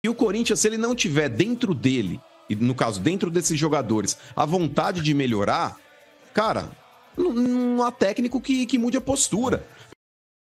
E o Corinthians, se ele não tiver dentro dele, e no caso, dentro desses jogadores, a vontade de melhorar, cara, não há técnico que mude a postura.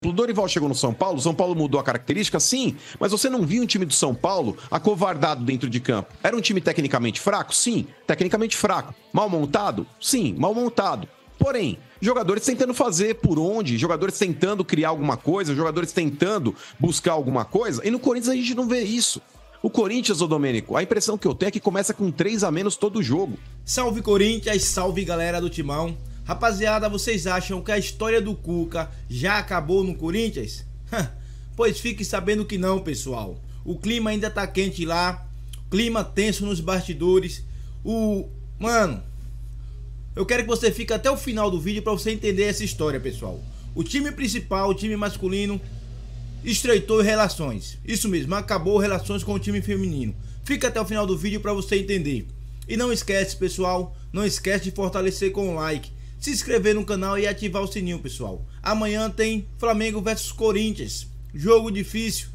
O Dorival chegou no São Paulo, o São Paulo mudou a característica, sim, mas você não viu um time do São Paulo acovardado dentro de campo. Era um time tecnicamente fraco? Sim, tecnicamente fraco. Mal montado? Sim, mal montado. Porém, jogadores tentando fazer por onde, jogadores tentando criar alguma coisa, jogadores tentando buscar alguma coisa, e no Corinthians a gente não vê isso. O Corinthians, ô Domênico, a impressão que eu tenho é que começa com 3 a menos todo jogo. Salve Corinthians, salve galera do Timão. Rapaziada, vocês acham que a história do Cuca já acabou no Corinthians? Pois fique sabendo que não, pessoal. O clima ainda tá quente lá, clima tenso nos bastidores. Mano, eu quero que você fique até o final do vídeo pra você entender essa história, pessoal. O time principal, o time masculino, estreitou relações. Isso mesmo, acabou relações com o time feminino. Fica até o final do vídeo pra você entender. E não esquece, pessoal, não esquece de fortalecer com o like, se inscrever no canal e ativar o sininho, pessoal. Amanhã tem Flamengo versus Corinthians. Jogo difícil.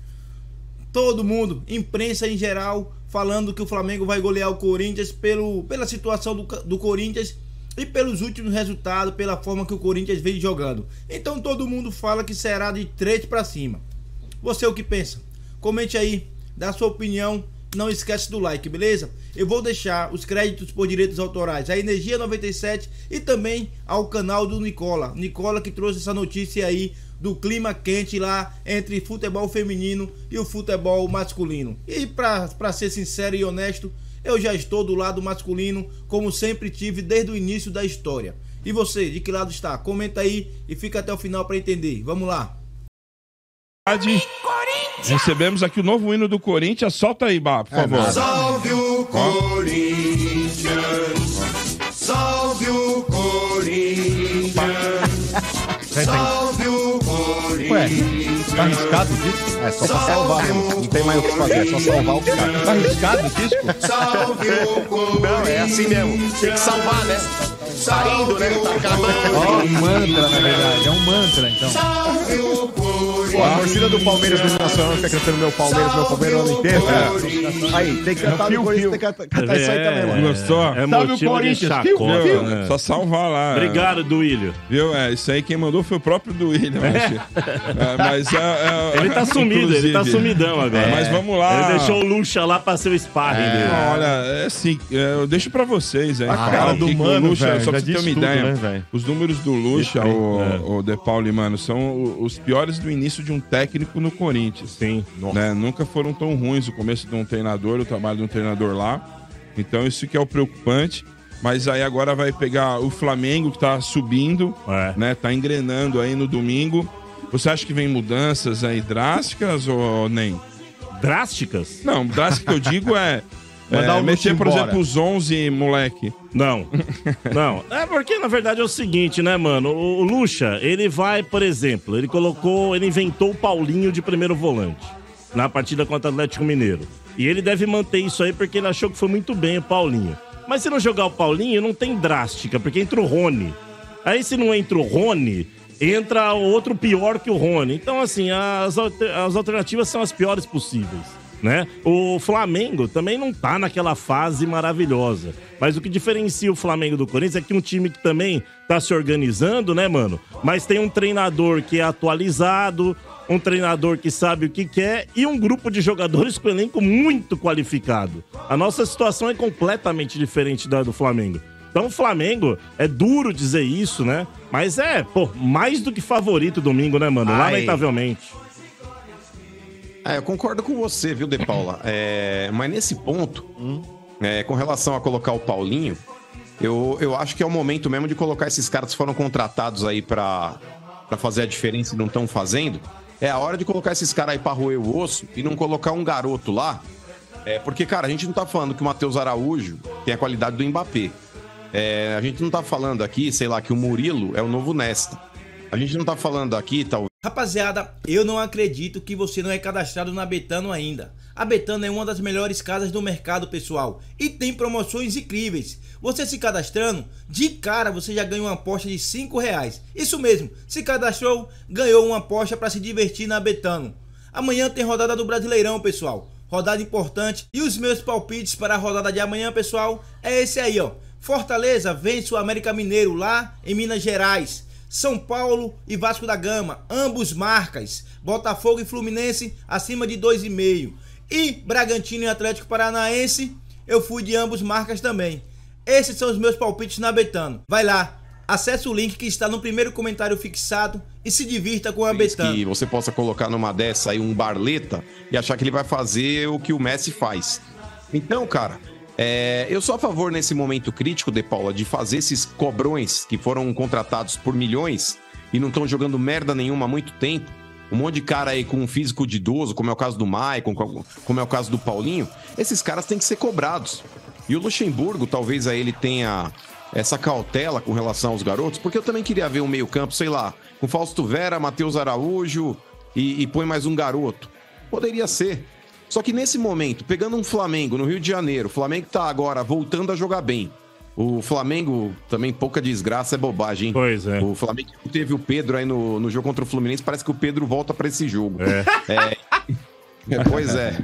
Todo mundo, imprensa em geral, falando que o Flamengo vai golear o Corinthians pela situação do Corinthians e pelos últimos resultados, pela forma que o Corinthians vem jogando. Então todo mundo fala que será de 3 para cima. Você o que pensa? Comente aí, dá sua opinião. Não esquece do like, beleza? Eu vou deixar os créditos por direitos autorais à Energia 97 e também ao canal do Nicola que trouxe essa notícia aí do clima quente lá entre futebol feminino e o futebol masculino. E pra ser sincero e honesto, eu já estou do lado masculino, como sempre tive desde o início da história. E você, de que lado está? Comenta aí e fica até o final para entender. Vamos lá. Recebemos aqui o novo hino do Corinthians. Solta aí, Bá, por favor. Salve o Corinthians, salve o Corinthians, salve o Corinthians. Ué, tá arriscado o disco? É só pra salvar mesmo. Não tem mais o que fazer, é só salvar o cara. Tá arriscado o disco? Salve o Corinthians. Não, é assim mesmo. Tem que salvar, né? Tá indo, né? Tá acabando. Ó, um mantra, na verdade. É um mantra, então. Salve o Corinthians. Pô, a torcida do Palmeiras do Nacional fica cantando meu Palmeiras o ano inteiro. Aí, tem que cantar no Corinthians, tem que cantar isso aí também, mano. Gostou? É Salve o motivo de Corinthians, chacota, viu? né? Só salvar lá. Obrigado, Duílio. Viu? Isso aí quem mandou foi o próprio Duílio. Mas Ele tá sumido, ele tá sumidão agora. Mas vamos lá. Ele deixou o Lucha lá pra ser o sparring dele. Olha, é assim, eu deixo pra vocês aí. A cara do mano, velho, só pra já você ter diz uma tudo, ideia. né, velho? Os números do Lucha, o De Pauli, mano, são os piores do início de um técnico no Corinthians. Sim. Né? Nunca foram tão ruins o começo de um treinador, o trabalho de um treinador lá. Então isso que é o preocupante. Mas aí agora vai pegar o Flamengo, que tá subindo, né? Tá engrenando aí no domingo. Você acha que vem mudanças aí drásticas ou nem? Drásticas? Não, drástica que eu digo é Mandar o mexer, Lucha por embora. exemplo, os 11 moleque. Não. Não. É porque, na verdade, é o seguinte, né, mano? O Lucha, ele vai, por exemplo, ele inventou o Paulinho de primeiro volante na partida contra o Atlético Mineiro. E ele deve manter isso aí porque ele achou que foi muito bem o Paulinho. Mas se não jogar o Paulinho, não tem drástica, porque entra o Rony. Aí se não entra o Rony, entra outro pior que o Rony. Então, assim, as alternativas são as piores possíveis, né? O Flamengo também não tá naquela fase maravilhosa. Mas o que diferencia o Flamengo do Corinthians é que um time que também tá se organizando, né, mano? Mas tem um treinador que é atualizado, um treinador que sabe o que quer e um grupo de jogadores com elenco muito qualificado. A nossa situação é completamente diferente da do Flamengo. Então o Flamengo, é duro dizer isso, né? Mas mais do que favorito domingo, né, mano? Lamentavelmente. Eu concordo com você, viu, De Paula? Mas nesse ponto, com relação a colocar o Paulinho, eu acho que é o momento mesmo de colocar esses caras que foram contratados aí pra fazer a diferença e não estão fazendo. É a hora de colocar esses caras aí pra roer o osso e não colocar um garoto lá. Porque, cara, a gente não tá falando que o Matheus Araújo tem a qualidade do Mbappé. A gente não tá falando aqui, sei lá, que o Murilo é o novo Nesta. A gente não tá falando aqui, tal. Rapaziada, eu não acredito que você não é cadastrado na Betano ainda. A Betano é uma das melhores casas do mercado, pessoal, e tem promoções incríveis. Você se cadastrando, de cara você já ganha uma aposta de R$5. Isso mesmo, se cadastrou, ganhou uma aposta para se divertir na Betano. Amanhã tem rodada do Brasileirão, pessoal. rodada importante. E os meus palpites para a rodada de amanhã, pessoal, é esse aí, ó. Fortaleza vence o América Mineiro lá em Minas Gerais. São Paulo e Vasco da Gama, ambos marcas. Botafogo e Fluminense acima de 2,5. E Bragantino e Atlético Paranaense, eu fui de ambos marcas também. Esses são os meus palpites na Betano. Vai lá, acesse o link que está no primeiro comentário fixado e se divirta com a Betano. Que você possa colocar numa dessa aí um Barleta e achar que ele vai fazer o que o Messi faz. Então, cara, eu sou a favor nesse momento crítico, De Paula, de fazer esses cobrões que foram contratados por milhões e não estão jogando merda nenhuma há muito tempo. Um monte de cara aí com um físico de idoso, como é o caso do Maicon, como é o caso do Paulinho. Esses caras têm que ser cobrados. E o Luxemburgo, talvez aí ele tenha essa cautela com relação aos garotos, porque eu também queria ver um meio campo, sei lá, com Fausto Vera, Matheus Araújo e põe mais um garoto. Poderia ser. Só que nesse momento, pegando um Flamengo no Rio de Janeiro, o Flamengo tá agora voltando a jogar bem. O Flamengo, também pouca desgraça, é bobagem, hein? Pois é. O Flamengo teve o Pedro aí no jogo contra o Fluminense, parece que o Pedro volta pra esse jogo. Pois é.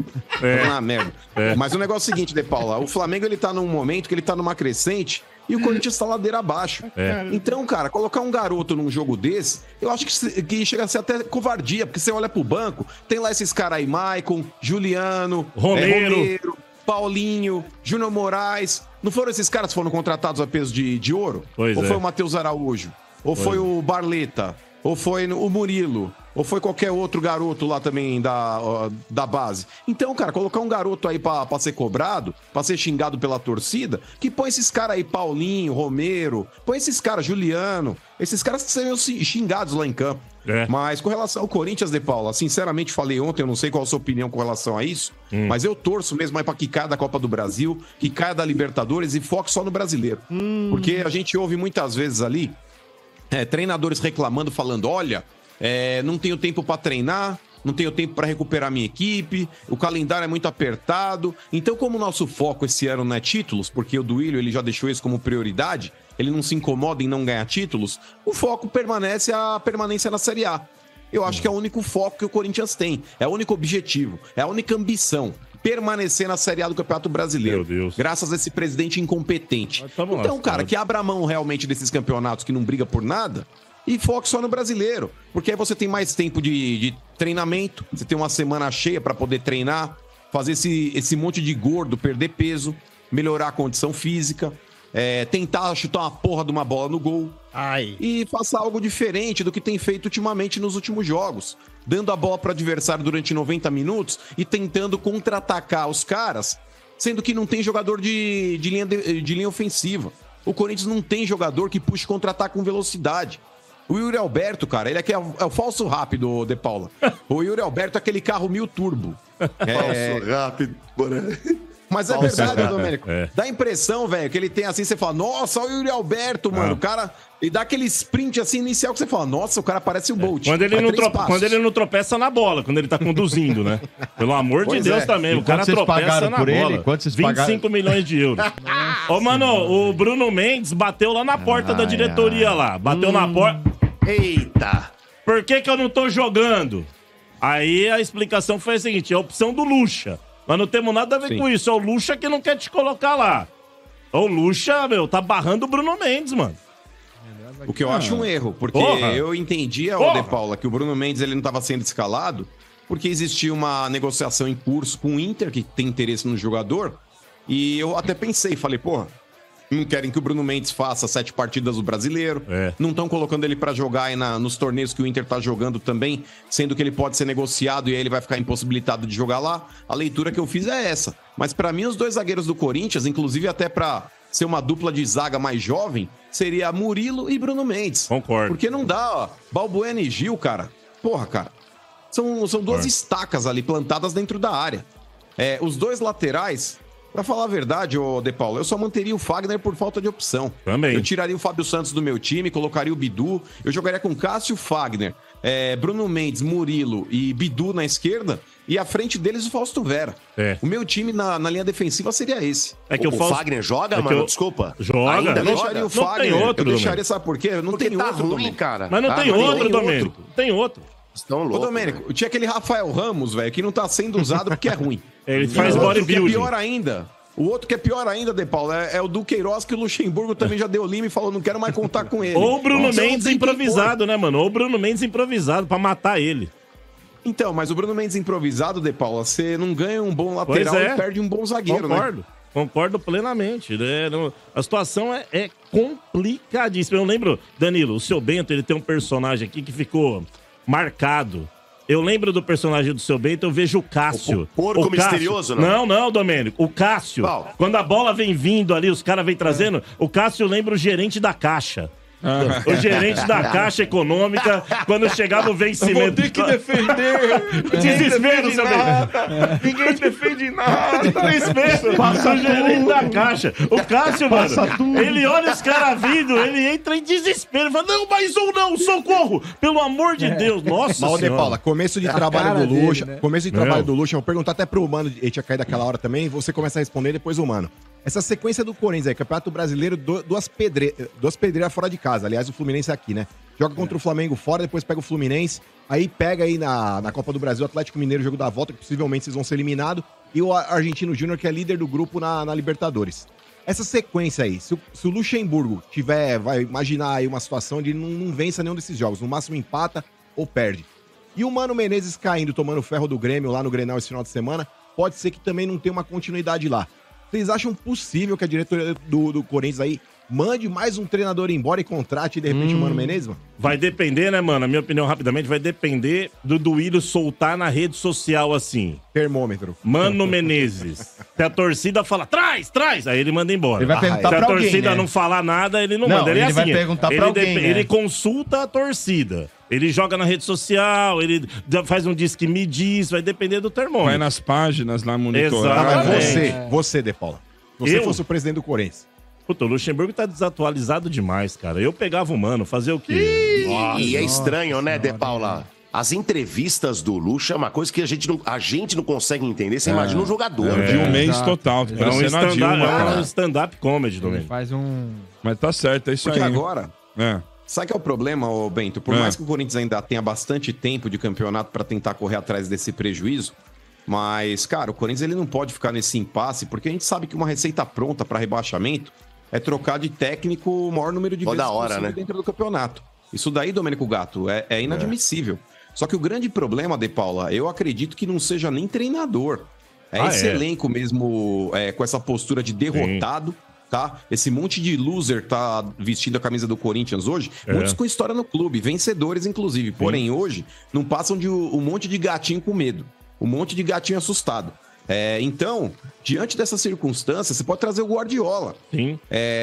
Na merda. Mas o negócio é o seguinte, De Paula, o Flamengo ele tá num momento que ele tá numa crescente e o Corinthians tá ladeira abaixo. Então, cara, colocar um garoto num jogo desse, eu acho que chega a ser até covardia, porque você olha pro banco, tem lá esses caras aí, Maicon, Juliano, Romero, Paulinho, Júnior Moraes. Não foram esses caras que foram contratados a peso de ouro? Ou foi o Matheus Araújo? Ou foi o Barleta? Ou foi o Murilo? Ou foi qualquer outro garoto lá também da base? Então, cara, colocar um garoto aí pra ser cobrado, pra ser xingado pela torcida, que põe esses caras aí, Paulinho, Romero, põe esses caras, Juliano, esses caras que seriam xingados lá em campo. Mas com relação ao Corinthians, De Paula, sinceramente falei ontem, eu não sei qual a sua opinião com relação a isso, mas eu torço mesmo aí pra que caia da Copa do Brasil, que caia da Libertadores e foque só no brasileiro. Porque a gente ouve muitas vezes ali treinadores reclamando, falando, olha, não tenho tempo pra treinar, não tenho tempo pra recuperar minha equipe, o calendário é muito apertado. Então, como o nosso foco esse ano não é títulos, porque o Duílio ele já deixou isso como prioridade, ele não se incomoda em não ganhar títulos, o foco permanece a permanência na Série A. Eu acho que é o único foco que o Corinthians tem, é o único objetivo, é a única ambição. Permanecer na Série A do Campeonato Brasileiro. Meu Deus. Graças a esse presidente incompetente. Então, cara, que abra a mão realmente desses campeonatos que não briga por nada e foque só no brasileiro. Porque aí você tem mais tempo de treinamento, você tem uma semana cheia para poder treinar, fazer esse monte de gordo, perder peso, melhorar a condição física, tentar chutar uma porra de uma bola no gol. E faça algo diferente do que tem feito ultimamente nos últimos jogos. Dando a bola para o adversário durante 90 minutos e tentando contra-atacar os caras, sendo que não tem jogador de linha ofensiva. O Corinthians não tem jogador que puxe contra-ataque com velocidade. O Yuri Alberto, cara, ele aqui é o falso rápido, De Paula. O Yuri Alberto é aquele carro 1000 turbo. Falso rápido, porra. Mas é verdade, Domênico. Dá a impressão, velho, que ele tem assim, você fala, nossa, olha o Yuri Alberto, mano. O cara, e dá aquele sprint assim inicial que você fala, nossa, o cara parece o Bolt. Quando ele não tropeça na bola, quando ele tá conduzindo, né? Pelo amor de Deus também, o cara tropeça na bola. Quanto vocês 25 milhões de euros. Ô, mano, o Bruno Mendes bateu lá na porta da diretoria lá. Bateu na porta. Eita! Por que eu não tô jogando? Aí a explicação foi a seguinte, é a opção do Lucha. Mas não temos nada a ver com isso. É o Lucha que não quer te colocar lá. O Lucha, meu, tá barrando o Bruno Mendes, mano. O que eu acho um erro, porque eu entendia, De Paula, que o Bruno Mendes ele não estava sendo escalado porque existia uma negociação em curso com o Inter, que tem interesse no jogador, e eu até pensei, falei, porra, não querem que o Bruno Mendes faça 7 partidas do Brasileiro, não estão colocando ele pra jogar aí nos torneios que o Inter tá jogando também, sendo que ele pode ser negociado e aí ele vai ficar impossibilitado de jogar lá. A leitura que eu fiz é essa. Mas pra mim, os dois zagueiros do Corinthians, inclusive até pra ser uma dupla de zaga mais jovem, seria Murilo e Bruno Mendes. Concordo. Porque não dá, ó, Balbuena e Gil, cara. Porra, cara. São duas estacas ali plantadas dentro da área. Os dois laterais, pra falar a verdade, De Paulo, eu só manteria o Fagner por falta de opção. Também. Eu tiraria o Fábio Santos do meu time, colocaria o Bidu, eu jogaria com Cássio, Fagner, Bruno Mendes, Murilo e Bidu na esquerda, e à frente deles o Fausto Vera. O meu time na linha defensiva seria esse. O Fagner joga, mano? Desculpa. Joga. Ainda eu deixaria o Fagner, não tem outro, eu deixaria, sabe por quê? Não porque tem tá outro, ruim, Domênico. cara. Mas não tem outro, Domênico. Tem outro. Estão loucos. Ô, Domênico, tinha aquele Rafael Ramos, velho, que não tá sendo usado porque é ruim. Ele faz O outro que é bodybuilding. pior ainda. O outro que é pior ainda, De Paulo, é o Duqueiroz, que o Luxemburgo também já deu lima e falou, não quero mais contar com ele. Ou o Bruno Nossa, Mendes não tem improvisado, né, mano? Ou o Bruno Mendes improvisado pra matar ele. Então, mas o Bruno Mendes improvisado, De Paula, você não ganha um bom lateral e perde um bom zagueiro, né? Concordo plenamente. Né? A situação é complicadíssima. Eu lembro, Danilo, o Seu Bento, ele tem um personagem aqui que ficou marcado. Eu lembro do personagem do Seu Bento, eu vejo o Cássio. O porco misterioso, não? Não, Domênico. O Cássio. Quando a bola vem vindo ali, os caras vêm trazendo, o Cássio lembra o gerente da Caixa. O gerente da Caixa Econômica, quando chegava o vencimento. Eu vou ter que defender. Desespero, seu Ninguém defende nada. Desespero. Passa o gerente da Caixa. O Cássio, mano, ele olha os caras vindo, ele entra em desespero. Fala, não, mais um não, socorro. Pelo amor de Deus. Nossa Mas, De Senhora. Paula, começo de trabalho do Lucha. Dele, né? Começo de trabalho do Lucha, eu vou perguntar até pro Mano, ele tinha caído daquela hora também, você começa a responder, depois o Mano. Essa sequência do Corinthians aí, Campeonato Brasileiro, duas pedreiras fora de casa. Aliás, o Fluminense é aqui, né? Joga contra o Flamengo fora, depois pega o Fluminense. Aí pega aí na Copa do Brasil o Atlético Mineiro, jogo da volta, que possivelmente vocês vão ser eliminados. E o Argentino Júnior, que é líder do grupo na Libertadores. Essa sequência aí, se o Luxemburgo vai imaginar aí uma situação onde ele não vença nenhum desses jogos, no máximo empata ou perde. E o Mano Menezes caindo, tomando ferro do Grêmio lá no Grenal esse final de semana, pode ser que também não tenha uma continuidade lá. Vocês acham possível que a diretoria do Corinthians aí mande mais um treinador embora e contrate de repente o Mano Menezes, mano? Vai depender, né, mano? A minha opinião, rapidamente, vai depender do Duílio soltar na rede social assim. Termômetro. Mano Menezes. Se a torcida fala, traz! Aí ele manda embora. Ele vai perguntar Se a pra alguém, torcida né? não falar nada, ele não Não, manda. Ele é ele vai assim, perguntar pra alguém, né? Ele consulta a torcida. Ele joga na rede social, ele faz um disque me diz, vai depender do termômetro. Vai nas páginas lá monitorar. Ah, mas Exatamente. você, De Paula. Se você fosse o presidente do Corinthians. Puta, o Luxemburgo tá desatualizado demais, cara. Eu pegava o Mano, fazer o quê? E é estranho, né, De Paula? As entrevistas do Lucha é uma coisa que a gente não consegue entender. Você imagina um jogador. Eu vi um mês total. É um Dilma, stand-up comedy, Ele Domênico. faz um... Mas tá certo, é isso Porque aí. agora, sabe que é o problema, ô Bento? Por mais que o Corinthians ainda tenha bastante tempo de campeonato pra tentar correr atrás desse prejuízo, mas, cara, o Corinthians ele não pode ficar nesse impasse, porque a gente sabe que uma receita pronta pra rebaixamento é trocar de técnico o maior número de vezes hora, possível né? dentro do campeonato. Isso daí, Domênico Gato, é inadmissível. Só que o grande problema, De Paula, eu acredito que não seja nem treinador. Esse elenco mesmo, com essa postura de derrotado, tá? Esse monte de loser tá vestindo a camisa do Corinthians hoje, muitos com história no clube, vencedores inclusive. Porém, hoje, não passam de um monte de gatinho com medo. Um monte de gatinho assustado. Então, diante dessa circunstância, você pode trazer o Guardiola. Sim.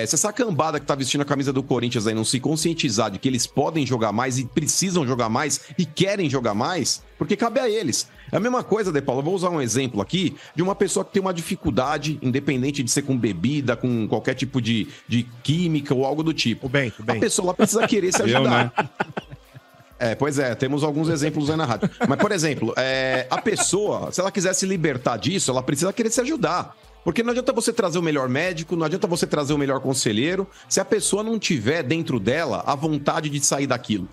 Se essa cambada que tá vestindo a camisa do Corinthians aí não se conscientizar de que eles podem jogar mais e precisam jogar mais e querem jogar mais, porque cabe a eles. É a mesma coisa, De Paulo, eu vou usar um exemplo aqui de uma pessoa que tem uma dificuldade, independente de ser com bebida, com qualquer tipo de química ou algo do tipo. Bem. A pessoa lá precisa querer se ajudar. Pois é, temos alguns exemplos aí na rádio. Mas, por exemplo, a pessoa, se ela quiser se libertar disso, ela precisa querer se ajudar. Porque não adianta você trazer o melhor médico, não adianta você trazer o melhor conselheiro, se a pessoa não tiver dentro dela a vontade de sair daquilo.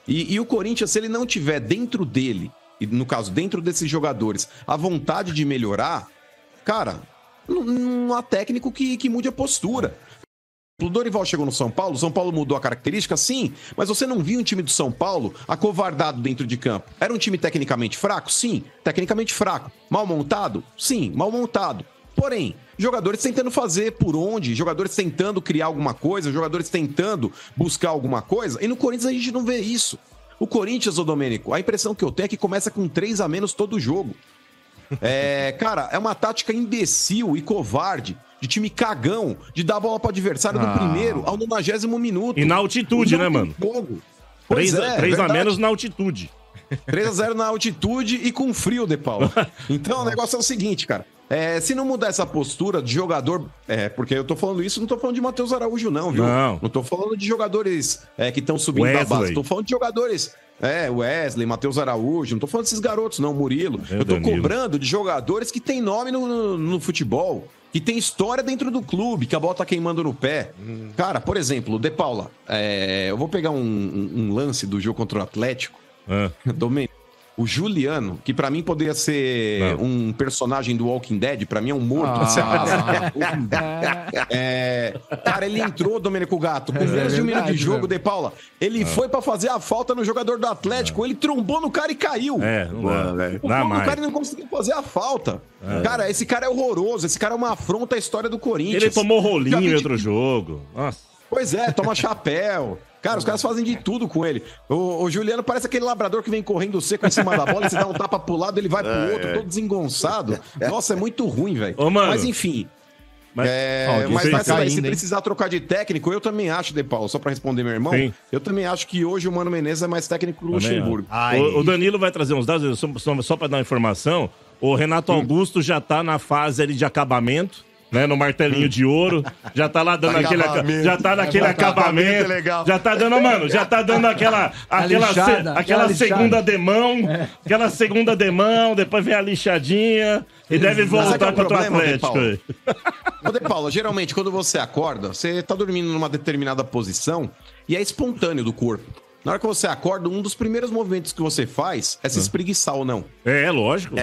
E o Corinthians, se ele não tiver dentro dele, e no caso, dentro desses jogadores, a vontade de melhorar, cara, não há técnico que mude a postura. O Dorival chegou no São Paulo, o São Paulo mudou a característica, sim, mas você não viu um time do São Paulo acovardado dentro de campo. Era um time tecnicamente fraco? Sim, tecnicamente fraco. Mal montado? Sim, mal montado. Porém, jogadores tentando fazer por onde, jogadores tentando criar alguma coisa, jogadores tentando buscar alguma coisa, e no Corinthians a gente não vê isso. O Corinthians, ô Domênico, a impressão que eu tenho é que começa com 3 a menos todo jogo. Cara, é uma tática imbecil e covarde, de time cagão, de dar a bola para o adversário do primeiro ao 90º minuto. E na altitude, né, mano? 3 a menos na altitude. 3-0 na altitude e com frio, De Paulo. Então o negócio é o seguinte, cara. Se não mudar essa postura de jogador... porque eu tô falando isso, não tô falando de Matheus Araújo, não, viu? Não tô falando de jogadores que estão subindo da base. Tô falando de jogadores... Wesley, Matheus Araújo, não tô falando desses garotos, não, Murilo. Eu tô cobrando de jogadores que tem nome no futebol, que tem história dentro do clube, que a bola tá queimando no pé. Cara, por exemplo, De Paula, eu vou pegar um lance do jogo contra o Atlético. Domênico. O Juliano, que pra mim poderia ser um personagem do Walking Dead, pra mim é um morto. Cara, ele entrou, Domênico Gato, com menos de um minuto de jogo, De Paula. Ele foi pra fazer a falta no jogador do Atlético, ele trombou no cara e caiu. O cara não conseguiu fazer a falta. Cara, esse cara é horroroso, esse cara é uma afronta à história do Corinthians. Ele tomou rolinho em outro jogo. Nossa. Pois é, toma chapéu. Cara, os caras fazem de tudo com ele. O Juliano parece aquele labrador que vem correndo seco em cima da bola, e você dá um tapa pro lado, ele vai pro outro, todo desengonçado. Nossa, é muito ruim, velho. Mas enfim. Mas se precisar trocar de técnico, eu também acho, De Paulo, só pra responder meu irmão, eu também acho que hoje o Mano Menezes é mais técnico que o Luxemburgo. O Danilo vai trazer uns dados, só pra dar uma informação, o Renato Augusto já tá na fase ali de acabamento, né, no martelinho de ouro, já tá lá dando aquele acabamento, já tá dando, mano, já tá dando aquela segunda demão, aquela segunda demão, depois vem a lixadinha e deve voltar contra o Atlético. Ô, De Paula, geralmente quando você acorda, você tá dormindo numa determinada posição e é espontâneo do corpo. Na hora que você acorda, um dos primeiros movimentos que você faz é se espreguiçar ou não. É, lógico.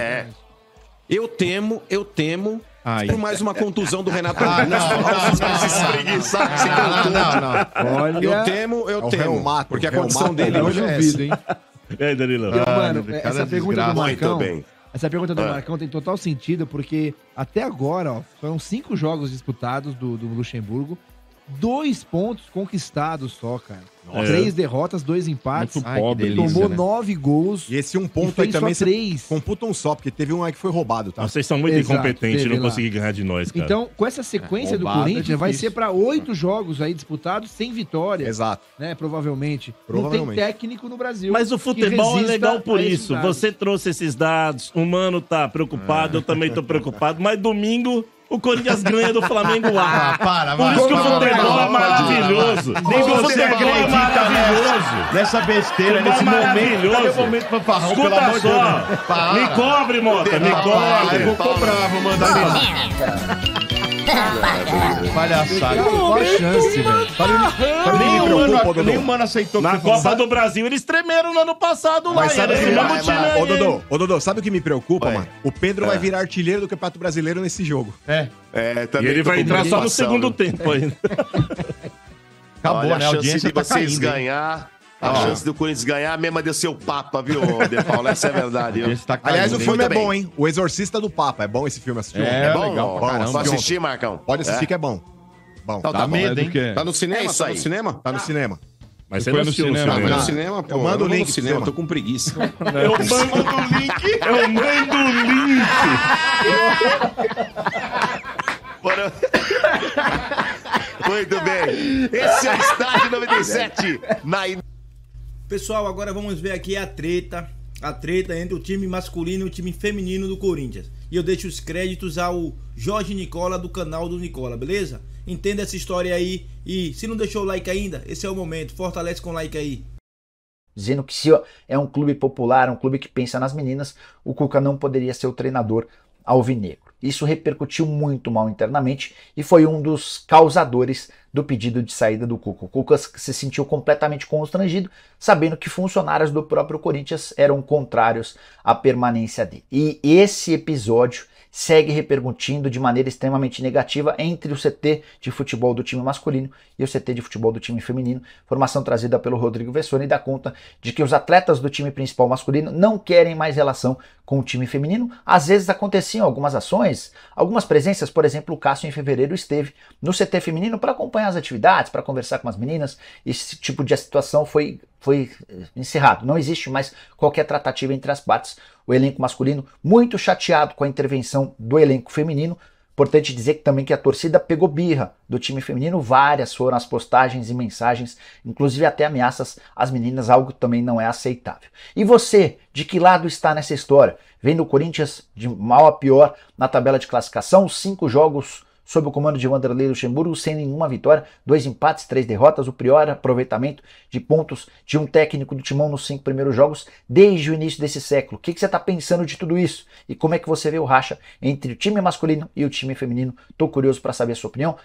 Eu temo por mais uma contusão do Renato Augusto. Não. Olha, eu temo, porque a condição dele hoje é essa. E aí, Danilo? Mano, essa pergunta do Marcão, Marcão tem total sentido, porque até agora, ó, foram 5 jogos disputados do Luxemburgo, 2 pontos conquistados só, cara. 3 derrotas, 2 empates. Muito pobre, tomou 9 gols. E esse um ponto aí também você computa um só, porque teve um aí que foi roubado, tá? Vocês são muito incompetentes e não conseguiram ganhar de nós, cara. Então, com essa sequência do Corinthians, vai ser pra 8 jogos aí disputados sem vitória. Exato. Né, provavelmente. Não tem técnico no Brasil. Mas o futebol é legal por isso. Você trouxe esses dados, o Mano tá preocupado, eu também tô preocupado, mas domingo o Corinthians ganha do Flamengo lá. Por isso que o futebol é maravilhoso. Nem você acredita nessa besteira, nesse momento. Cadê o momento fanfarrão, pelo amor de Deus? Me cobre, Mota, me cobre. Eu vou cobrar, vou mandar ele. Palhaçada. Qual a chance, velho? Nem o Mano aceitou. Na Copa do Brasil, eles tremeram no ano passado lá. Ô, Dodô, sabe o que me preocupa, mano? O Pedro vai virar artilheiro do Campeonato Brasileiro nesse jogo. E ele vai entrar só no segundo tempo ainda. Acabou, né? A audiência de vocês ganhar... A chance do Corinthians ganhar é mesmo de ser o Papa, viu, De Paulo? Essa é a verdade. Aliás, o filme é bom, hein? O Exorcista do Papa. É bom esse filme, assistir. É bom, legal. Pode assistir, Marcão? Pode assistir que é bom. Tá medo, hein? Tá no cinema? É isso aí. Tá no cinema? Tá no cinema. Mas você foi no cinema? Foi no cinema, pô. Eu mando o link no cinema, tô com preguiça. Eu mando o link. Muito bem. Esse é o Estádio 97. Pessoal, agora vamos ver aqui a treta entre o time masculino e o time feminino do Corinthians. E eu deixo os créditos ao Jorge Nicola do canal do Nicola, beleza? Entenda essa história aí e se não deixou o like ainda, esse é o momento, fortalece com o like aí. Dizendo que se é um clube popular, um clube que pensa nas meninas, o Cuca não poderia ser o treinador alvinegro. Isso repercutiu muito mal internamente e foi um dos causadores do pedido de saída do Cuca. O Cuca se sentiu completamente constrangido, sabendo que funcionários do próprio Corinthians eram contrários à permanência dele. E esse episódio segue repercutindo de maneira extremamente negativa entre o CT de futebol do time masculino e o CT de futebol do time feminino. Informação trazida pelo Rodrigo Vessoni dá conta de que os atletas do time principal masculino não querem mais relação com o time feminino. Às vezes aconteciam algumas ações, algumas presenças, por exemplo, o Cássio em fevereiro esteve no CT feminino para acompanhar as atividades, para conversar com as meninas. Esse tipo de situação foi encerrado. Não existe mais qualquer tratativa entre as partes. O elenco masculino muito chateado com a intervenção do elenco feminino. Importante dizer que também que a torcida pegou birra do time feminino. Várias foram as postagens e mensagens, inclusive até ameaças às meninas, algo que também não é aceitável. E você, de que lado está nessa história? Vendo o Corinthians de mal a pior na tabela de classificação, 5 jogos sob o comando de Vanderlei Luxemburgo, sem nenhuma vitória, 2 empates, 3 derrotas, o pior aproveitamento de pontos de um técnico do Timão nos 5 primeiros jogos desde o início desse século. O que você está pensando de tudo isso? E como é que você vê o racha entre o time masculino e o time feminino? Estou curioso para saber a sua opinião.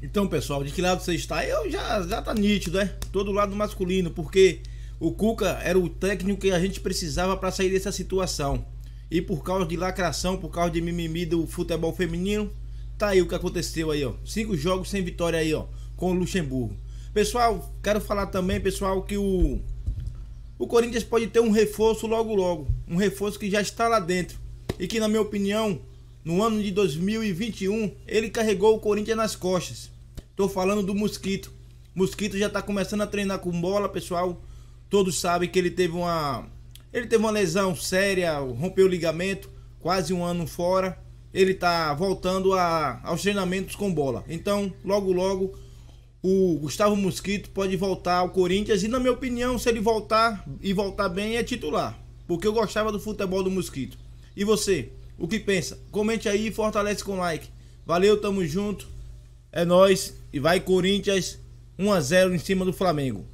Então, pessoal, de que lado você está? Eu já tá nítido, né? Todo lado masculino, porque O Cuca era o técnico que a gente precisava para sair dessa situação. E por causa de lacração, por causa de mimimi do futebol feminino, tá aí o que aconteceu aí, ó. 5 jogos sem vitória aí, ó, com o Luxemburgo. Pessoal, quero falar também, pessoal, que o Corinthians pode ter um reforço logo. Um reforço que já está lá dentro. E que, na minha opinião, no ano de 2021, ele carregou o Corinthians nas costas. Tô falando do Mosquito. Mosquito já tá começando a treinar com bola, pessoal. Todos sabem que ele teve uma lesão séria, rompeu o ligamento, quase um ano fora. Ele tá voltando aos treinamentos com bola. Então, logo, o Gustavo Mosquito pode voltar ao Corinthians. E, na minha opinião, se ele voltar e voltar bem, é titular. Porque eu gostava do futebol do Mosquito. E você, o que pensa? Comente aí e fortalece com like. Valeu, tamo junto. É nóis. E vai Corinthians 1-0 em cima do Flamengo.